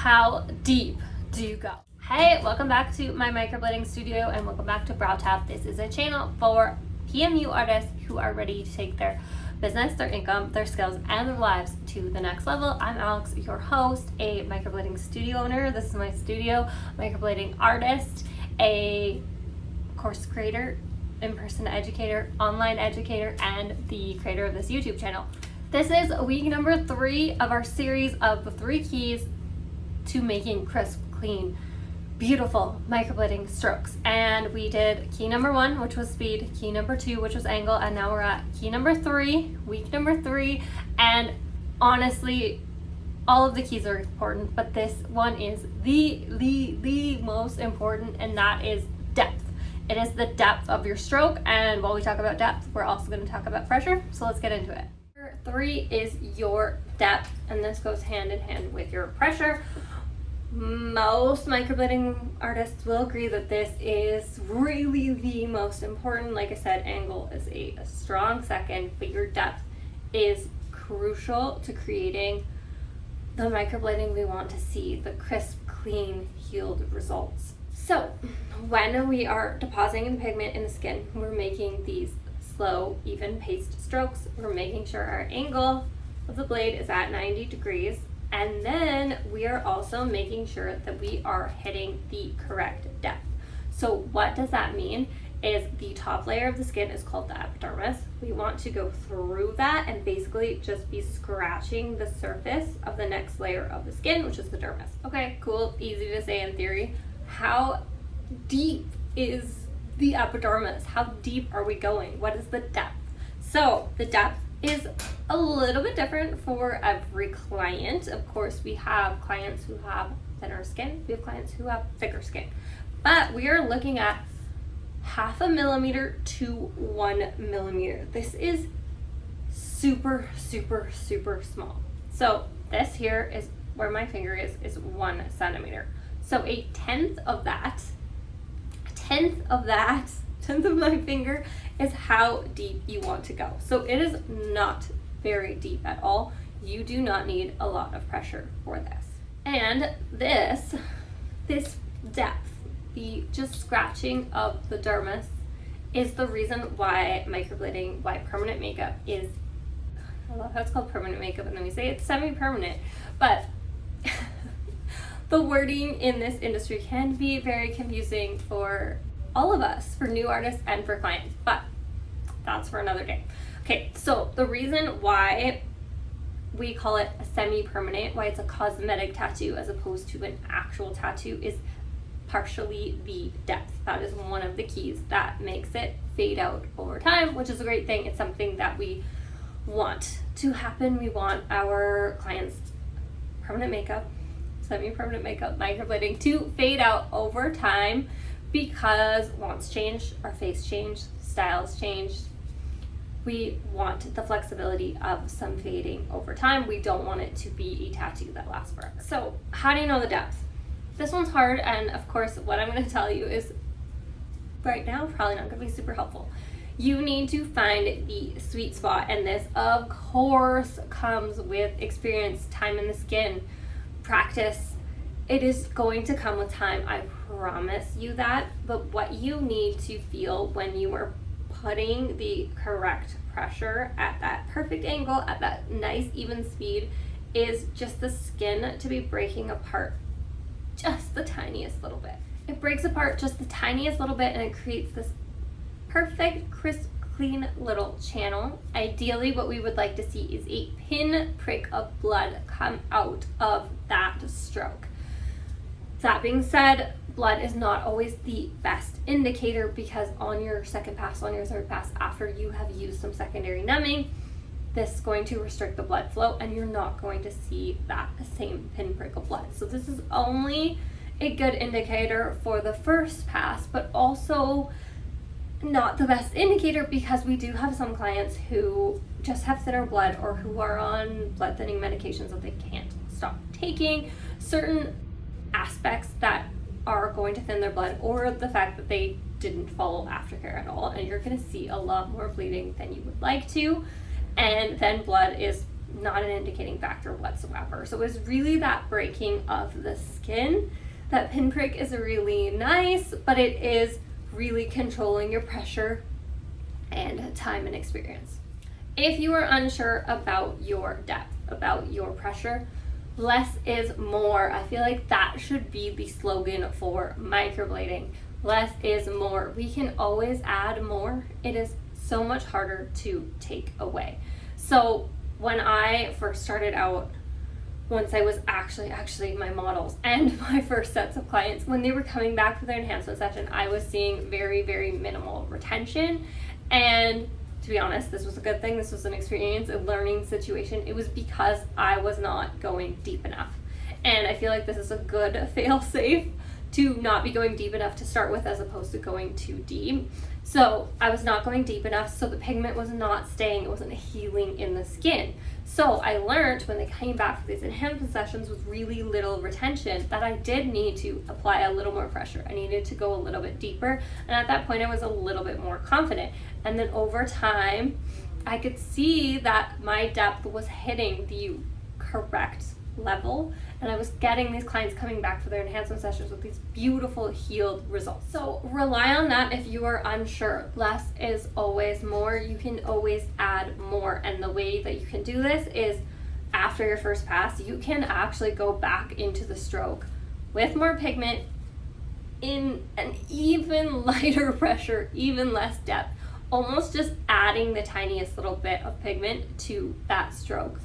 How deep do you go? Hey, welcome back to my microblading studio and welcome back to Brow Tap. This is a channel for PMU artists who are ready to take their business, their income, their skills, and their lives to the next level. I'm Alex, your host, a microblading studio owner. This is my studio, microblading artist, a course creator, in-person educator, online educator, and the creator of this YouTube channel. This is week number 3 of our series of the 3 keys to making crisp, clean, beautiful microblading strokes. And we did key number 1, which was speed, key number 2, which was angle, and now we're at key number 3, week number 3. And honestly, all of the keys are important, but this one is the most important, and that is depth. It is the depth of your stroke, and while we talk about depth, we're also going to talk about pressure, so let's get into it. Number 3 is your depth, and this goes hand in hand with your pressure. Most microblading artists will agree that this is really the most important. Like I said, angle is a strong second, but your depth is crucial to creating the microblading we want to see, the crisp, clean, healed results. So when we are depositing the pigment in the skin, we're making these slow, even paced strokes. We're making sure our angle of the blade is at 90 degrees. And then we are also making sure that we are hitting the correct depth. So what does that mean? Is the top layer of the skin is called the epidermis. We want to go through that and basically just be scratching the surface of the next layer of the skin, which is the dermis. Okay, cool, easy to say in theory. How deep is the epidermis? How deep are we going? What is the depth? So the depth is a little bit different for every client. Of course, we have clients who have thinner skin. We have clients who have thicker skin. But we are looking at 0.5 millimeter to 1 millimeter. This is super, super, super small. So this here is where my finger is 1 centimeter. So a tenth of my finger is how deep you want to go. So it is not very deep at all. You do not need a lot of pressure for this. And this depth, the just scratching of the dermis, is the reason why microblading, why permanent makeup is, I love how it's called permanent makeup and then we say it's semi-permanent, but the wording in this industry can be very confusing for all of us, for new artists and for clients, but that's for another day. Okay, so the reason why we call it a semi-permanent, why it's a cosmetic tattoo as opposed to an actual tattoo, is partially the depth. That is one of the keys that makes it fade out over time, which is a great thing. It's something that we want to happen. We want our clients' permanent makeup, semi-permanent makeup, microblading to fade out over time, because wants change, our face changed, styles changed. We want the flexibility of some fading over time. We don't want it to be a tattoo that lasts forever. So how do you know the depth? This one's hard, and of course what I'm going to tell you is right now probably not going to be super helpful. You need to find the sweet spot, and this of course comes with experience, time in the skin, practice. It is going to come with time, I promise you that. But what you need to feel when you are putting the correct pressure at that perfect angle, at that nice even speed, is just the skin to be breaking apart just the tiniest little bit. It breaks apart just the tiniest little bit and it creates this perfect, crisp, clean little channel. Ideally, what we would like to see is a pin prick of blood come out of that stroke. That being said, blood is not always the best indicator, because on your second pass, on your third pass, after you have used some secondary numbing, this is going to restrict the blood flow and you're not going to see that same pinprick of blood. So this is only a good indicator for the first pass, but also not the best indicator, because we do have some clients who just have thinner blood or who are on blood thinning medications that they can't stop taking, certain aspects that are going to thin their blood, or the fact that they didn't follow aftercare at all, and you're going to see a lot more bleeding than you would like to, and then blood is not an indicating factor whatsoever. So it was really that breaking of the skin. That pinprick is really nice, but it is really controlling your pressure and time and experience. If you are unsure about your depth, about your pressure, less is more. I feel like that should be the slogan for microblading. Less is more. We can always add more. It is so much harder to take away. So when I first started out, once I was actually my models and my first sets of clients, when they were coming back for their enhancement session, I was seeing very, very minimal retention. And to be honest, this was a good thing. This was an experience, a learning situation. It was because I was not going deep enough. And I feel like this is a good fail-safe to not be going deep enough to start with, as opposed to going too deep. So I was not going deep enough, so the pigment was not staying, it wasn't healing in the skin. So I learned when they came back for these enhancement sessions with really little retention that I did need to apply a little more pressure. I needed to go a little bit deeper, and at that point I was a little bit more confident. And then over time, I could see that my depth was hitting the correct level, and I was getting these clients coming back for their enhancement sessions with these beautiful healed results. So rely on that if you are unsure. Less is always more. You can always add more, and the way that you can do this is after your first pass, you can actually go back into the stroke with more pigment in an even lighter pressure, even less depth, almost just adding the tiniest little bit of pigment to that stroke.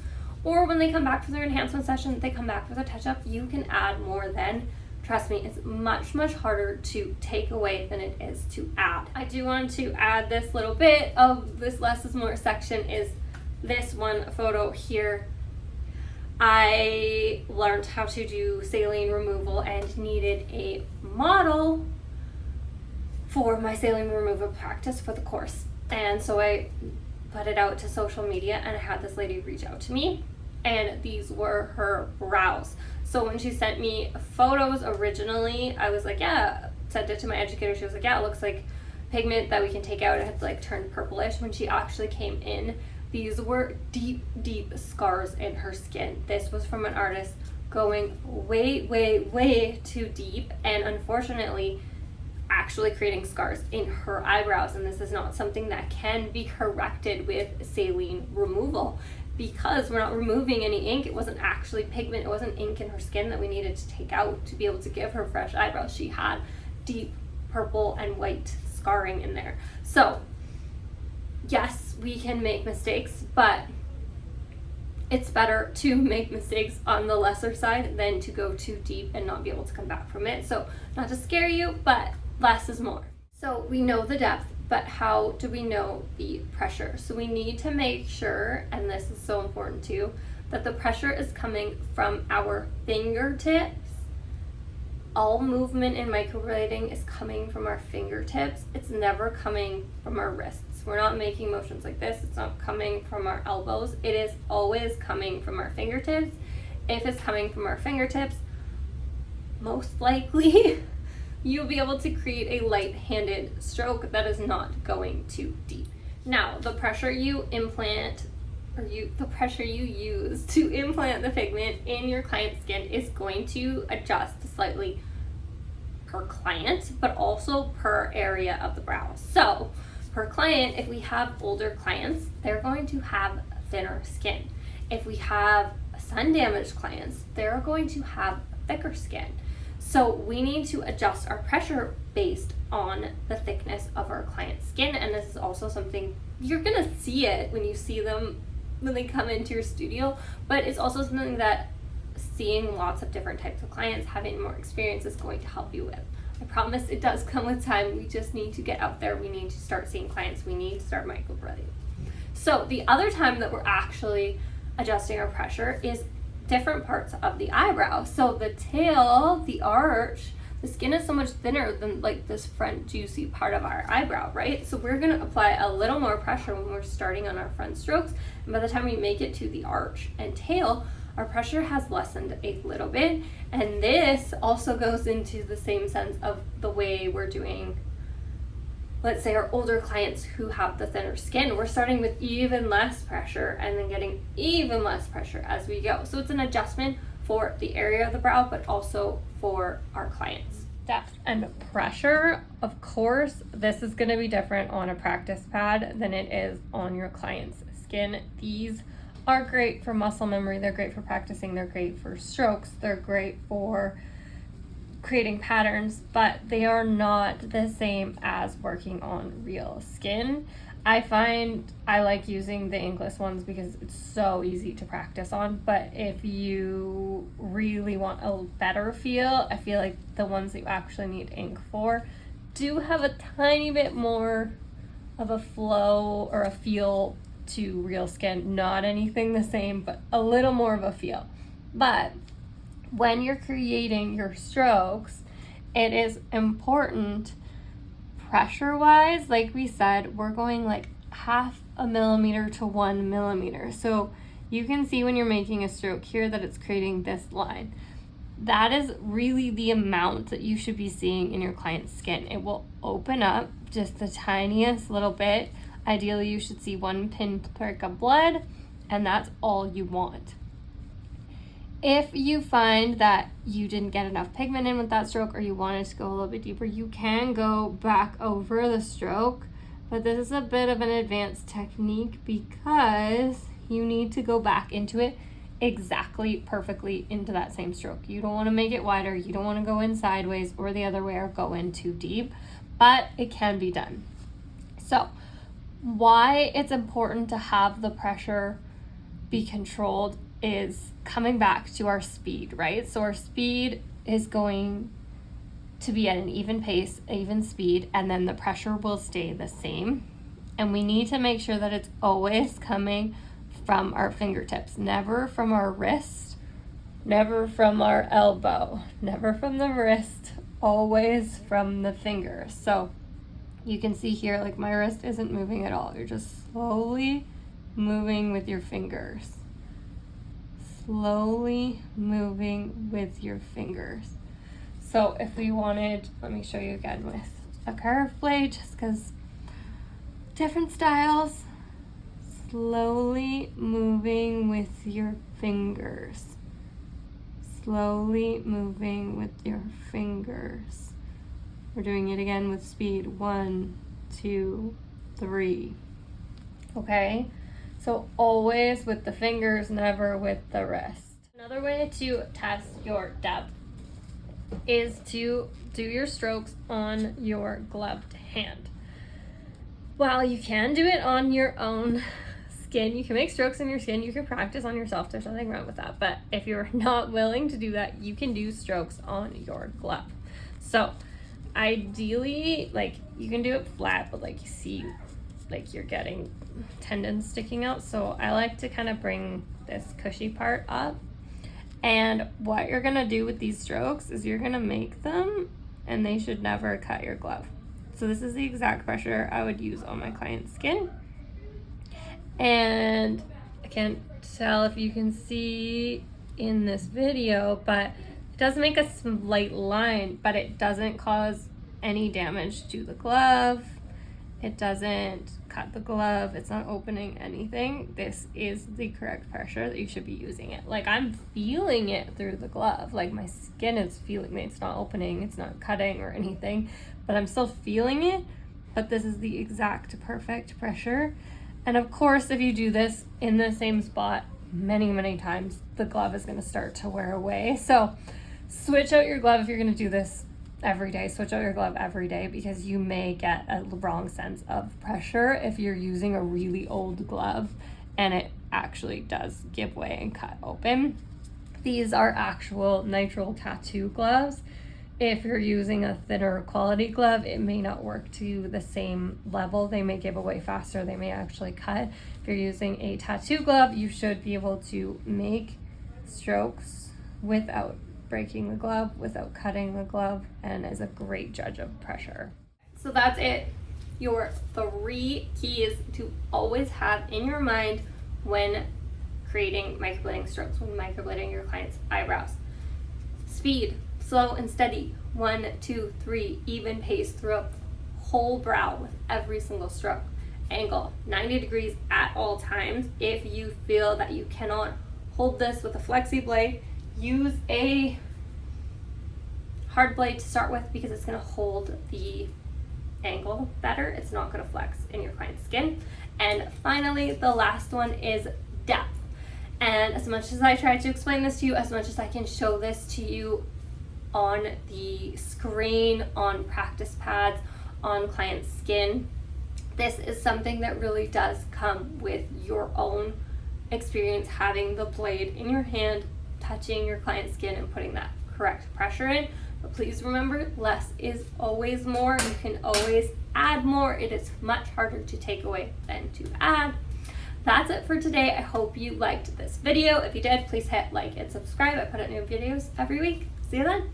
Or when they come back for their enhancement session, they come back for their touch-up, you can add more then. Trust me, it's much, much harder to take away than it is to add. I do want to add this little bit of this less is more section is this one photo here. I learned how to do saline removal and needed a model for my saline removal practice for the course. And so I put it out to social media, and I had this lady reach out to me, and these were her brows. So when she sent me photos originally, I was like, yeah, sent it to my educator. She was like, yeah, it looks like pigment that we can take out. It had like turned purplish. When she actually came in, these were deep, deep scars in her skin. This was from an artist going way, way, way too deep, and unfortunately actually creating scars in her eyebrows. And this is not something that can be corrected with saline removal, because we're not removing any ink. It wasn't actually pigment, it wasn't ink in her skin that we needed to take out to be able to give her fresh eyebrows. She had deep purple and white scarring in there. So yes, we can make mistakes, but it's better to make mistakes on the lesser side than to go too deep and not be able to come back from it. So not to scare you, but less is more. So we know the depth, but how do we know the pressure? So we need to make sure, and this is so important too, that the pressure is coming from our fingertips. All movement in microblading is coming from our fingertips. It's never coming from our wrists. We're not making motions like this. It's not coming from our elbows. It is always coming from our fingertips. If it's coming from our fingertips, most likely you'll be able to create a light-handed stroke that is not going too deep. Now, the pressure you implant, the pressure you use to implant the pigment in your client's skin is going to adjust slightly per client, but also per area of the brow. So, per client, if we have older clients, they're going to have thinner skin. If we have sun-damaged clients, they're going to have thicker skin. So we need to adjust our pressure based on the thickness of our client's skin, and this is also something you're gonna see it when you see them when they come into your studio, but it's also something that seeing lots of different types of clients, having more experience is going to help you with. I promise it does come with time. We just need to get out there. We need to start seeing clients. We need to start microblading. So the other time that we're actually adjusting our pressure is different parts of the eyebrow. So the tail, the arch, the skin is so much thinner than like this front juicy part of our eyebrow, right? So we're gonna apply a little more pressure when we're starting on our front strokes, and by the time we make it to the arch and tail, our pressure has lessened a little bit. And this also goes into the same sense of the way we're doing let's say our older clients who have the thinner skin, we're starting with even less pressure and then getting even less pressure as we go. So it's an adjustment for the area of the brow, but also for our clients. Depth and pressure, of course, this is going to be different on a practice pad than it is on your client's skin. These are great for muscle memory, they're great for practicing, they're great for strokes, they're great for creating patterns, but they are not the same as working on real skin. I find I like using the inkless ones because it's so easy to practice on, but if you really want a better feel, I feel like the ones that you actually need ink for do have a tiny bit more of a flow or a feel to real skin. Not anything the same, but a little more of a feel. But when you're creating your strokes, it is important pressure wise, like we said, we're going like 0.5 millimeter to 1 millimeter. So you can see when you're making a stroke here that it's creating this line. That is really the amount that you should be seeing in your client's skin. It will open up just the tiniest little bit. Ideally, you should see 1 pinprick of blood, and that's all you want. If you find that you didn't get enough pigment in with that stroke, or you wanted to go a little bit deeper, you can go back over the stroke, but this is a bit of an advanced technique because you need to go back into it exactly perfectly into that same stroke. You don't want to make it wider, you don't want to go in sideways or the other way or go in too deep, but it can be done. So why it's important to have the pressure be controlled is coming back to our speed, right? So our speed is going to be at an even pace, even speed, and then the pressure will stay the same. And we need to make sure that it's always coming from our fingertips, never from our wrist, never from our elbow, never from the wrist, always from the fingers. So you can see here, like my wrist isn't moving at all. You're just slowly moving with your fingers. Slowly moving with your fingers. So if we wanted, let me show you again with a curved blade, just because different styles. Slowly moving with your fingers. Slowly moving with your fingers. We're doing it again with speed. 1, 2, 3. Okay? So always with the fingers, never with the wrist. Another way to test your depth is to do your strokes on your gloved hand. While you can do it on your own skin, you can make strokes on your skin, you can practice on yourself, there's nothing wrong with that. But if you're not willing to do that, you can do strokes on your glove. So ideally, like you can do it flat, but like you see, like you're getting tendons sticking out. So I like to kind of bring this cushy part up. And what you're gonna do with these strokes is you're gonna make them, and they should never cut your glove. So this is the exact pressure I would use on my client's skin. And I can't tell if you can see in this video, but it does make a slight line, but it doesn't cause any damage to the glove. It doesn't cut the glove. It's not opening anything. This is the correct pressure that you should be using it. Like I'm feeling it through the glove. Like my skin is feeling it. It's not opening, it's not cutting or anything, but I'm still feeling it. But this is the exact perfect pressure. And of course, if you do this in the same spot many, many times, the glove is gonna start to wear away. So switch out your glove if you're gonna do this every day. Switch out your glove every day because you may get a wrong sense of pressure if you're using a really old glove and it actually does give way and cut open. These are actual nitrile tattoo gloves. If you're using a thinner quality glove, it may not work to the same level. They may give away faster. They may actually cut. If you're using a tattoo glove, you should be able to make strokes without breaking the glove, without cutting the glove, and is a great judge of pressure. So that's it. Your 3 keys to always have in your mind when creating microblading strokes, when microblading your client's eyebrows. Speed, slow and steady, 1, 2, 3, even pace throughout the whole brow with every single stroke. Angle 90 degrees at all times. If you feel that you cannot hold this with a flexi blade, use a hard blade to start with because it's going to hold the angle better. It's not going to flex in your client's skin. And finally, the last one is depth. And as much as I try to explain this to you, as much as I can show this to you on the screen, on practice pads, on client's skin, this is something that really does come with your own experience, having the blade in your hand, touching your client's skin and putting that correct pressure in. But please remember, less is always more. You can always add more. It is much harder to take away than to add. That's it for today. I hope you liked this video. If you did, please hit like and subscribe. I put out new videos every week. See you then.